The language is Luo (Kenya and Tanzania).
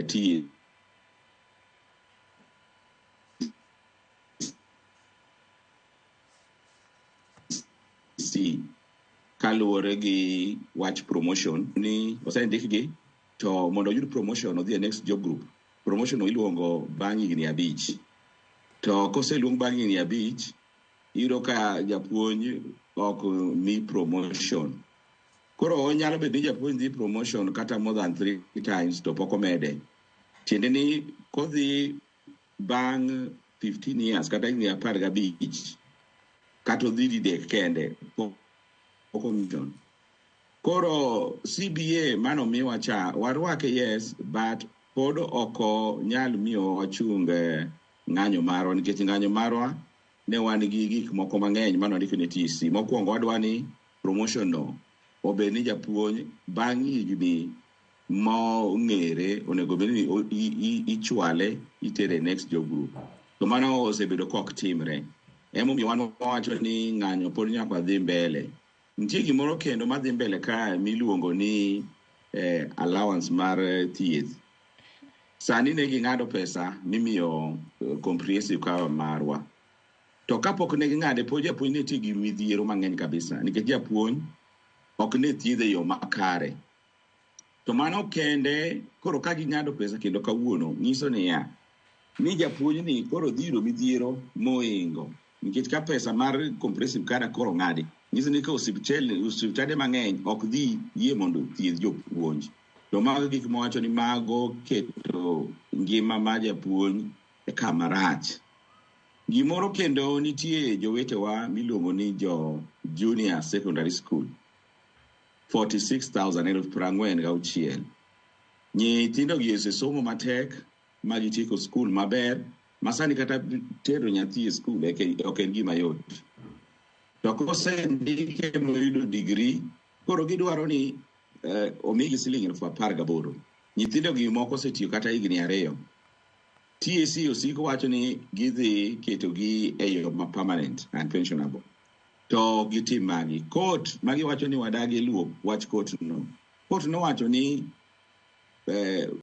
TSC kaluwore gi wach promotion ni osendikgi to mondo oyud promotion odhi e next job group. Promotion iluongo bang' higni 5 to koseluong bang' higni 5 iyudo ka japuonj ok mi promotion. Koro onyalo bedo ni japuonj dhi promotion kata more than 3 times to pok omede. Tiende ni kodhi bang' 15 years kata higni 15 kata odhi didek kende pok omiton. Koro CBA mano miwa cha warwake yes, but pod oko nyal miyo wachung ng'anyo marwa nikech ng'anyo marwa ne wan gi gik moko mang'eny mano ndiko ne TSC. Mokwongo wadwa ni promotion no obed ni japuonj bang' higni mong'ere onego bed ni ichwale itere next job group. To mano osebedo kok timre. Emomiyo wan wacho ni ng'anyo pod nyaka dhi mbele. Nitie gimoro kendo madhi mbele ka miluongo ni allowance mar thieth. Sani ne ging'ado pesa mimiyo comprehensive cover marwa. To kapok ne ging'ade pod japuonj ne ti gi midhiero mang'eny kabisa nikech japuonj ok ne thiedhe yo makare. To mano kende koro ka ging'ado pesa kendo kawuono nyiso ni japuonj ni koro dhiro midhiero moingo nikech ka pesa mar comprehensive cover koro ng'adi nyiso ni ka osiptande mang'eny ok dhi yie mondo thiedh jopuonj. To mago gik mawacho ni mago keto ngima ma japuonj e kama rach. Gimoro kendo nitie jowetewa miluongo ni jo junior secondary school 46,046. Nyithindo gi somo matek ma gitieko skul maber masani kata tero nyathi e skul ok en gima yot. To kosendike moyudo degree koro gidwaro ni omigi siling 18,000. Nyithindo gi moko osetiyo kata higni 2. TSC osiko wacho ni gidhi keto gi e yo ma permanent and pensionable. To gitim magi. Court magi wacho ni wadagi luo wach court no. Court no wacho ni